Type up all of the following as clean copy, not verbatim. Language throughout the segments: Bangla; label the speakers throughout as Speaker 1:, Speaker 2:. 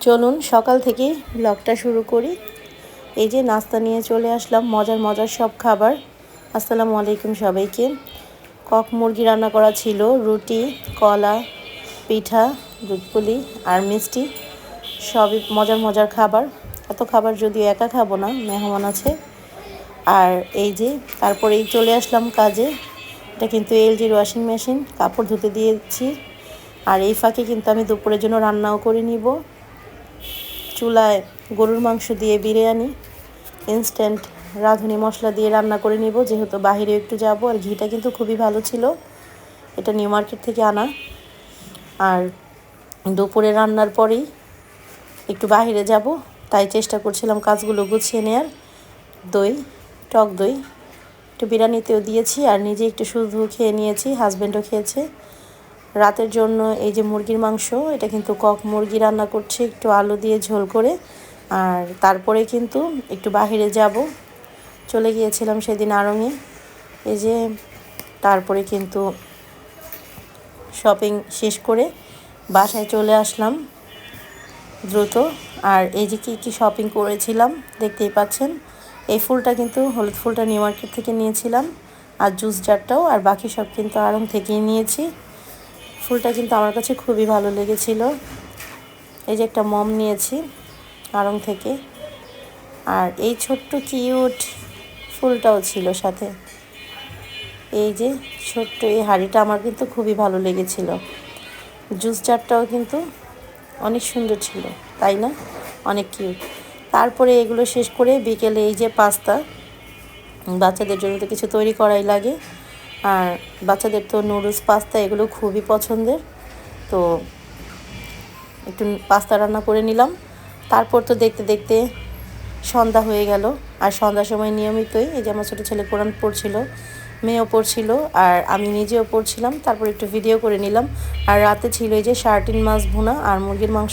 Speaker 1: চলুন সকাল থেকে ব্লগটা শুরু করি। এই যে নাস্তা নিয়ে চলে আসলাম, মজার মজার সব খাবার। আসসালামু আলাইকুম সবাইকে। কক মুরগি রান্না করা ছিল, রুটি, কলা, পিঠা, দুধ পুলি আর মিষ্টি, সবই মজার মজার খাবার। এত খাবার যদিও একা খাবো না, মেহমান আছে। আর এই যে তারপরেই চলে আসলাম কাজে। এটা কিন্তু এলজির ওয়াশিং মেশিন, কাপড় ধুতে দিয়েছি। আর এই ফাঁকে কিন্তু আমি দুপুরের জন্য রান্নাও করে নিব। চুলায় গরুর মাংস দিয়ে বিরিয়ানি, ইনস্ট্যান্ট রাঁধুনি মশলা দিয়ে রান্না করে নিব, যেহেতু বাহিরে একটু যাব। আর ঘিটা কিন্তু খুবই ভালো ছিল, এটা নিউ মার্কেট থেকে আনা। আর দুপুরে রান্নার পরেই একটু বাহিরে যাব, তাই চেষ্টা করছিলাম কাজগুলো গুছিয়ে নেওয়ার। দই, টক দই একটু বিরিয়ানিতেও দিয়েছি, আর নিজে একটু শুধু খেয়ে নিয়েছি, হাজব্যান্ডও খেয়েছে। রাতের জন্য এই যে মুরগির মাংস, এটা কিন্তু কক মুরগি রান্না করছি একটু আলু দিয়ে ঝোল করে। আর তারপরে কিন্তু একটু বাহিরে যাব, চলে গিয়েছিলাম সেদিন আড়ংয়ে। এই যে তারপরে কিন্তু শপিং শেষ করে বাসায় চলে আসলাম দ্রুত। আর এই যে কী শপিং করেছিলাম দেখতেই পাচ্ছেন। এই ফুলটা কিন্তু, হলুদ ফুলটা নিউ মার্কেট থেকে নিয়েছিলাম, আর জুস জারটাও, আর বাকি সব কিন্তু আড়ং থেকেই নিয়েছি। ফুলটা কিন্তু আমার কাছে খুবই ভালো লেগেছিল। এই যে একটা মম নিয়েছি আড়ং থেকে, আর এই ছোট্ট কিউট ফুলটাও ছিল সাথে। এই যে ছোট্ট এই হাঁড়িটা আমার কিন্তু খুবই ভালো লেগেছিল। জুস জারটাও কিন্তু অনেক সুন্দর ছিল, তাই না? অনেক কিউট। তারপরে এগুলো শেষ করে বিকেলে এই যে পাস্তা, বাচ্চাদের জন্য তো কিছু তৈরি করাই লাগে। আর বাচ্চাদের তো নুডলস, পাস্তা এগুলো খুবই পছন্দের, তো একটু পাস্তা রান্না করে নিলাম। তারপর তো দেখতে দেখতে সন্ধ্যা হয়ে গেল। আর সন্ধ্যার সময় নিয়মিতই এই যে আমার ছোটো ছেলে কোরআন পড়ছিল, মেয়েও পড়ছিল, আর আমি নিজেও পড়ছিলাম। তারপর একটু ভিডিও করে নিলাম। আর রাতে ছিল এই যে সার্টিন মাছ ভুনা আর মুরগির মাংস।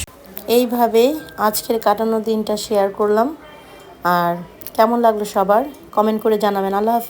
Speaker 1: এইভাবেই আজকের কাটানো দিনটা শেয়ার করলাম। আর কেমন লাগলো সবার কমেন্ট করে জানাবেন। আল্লাহ হাফেজ।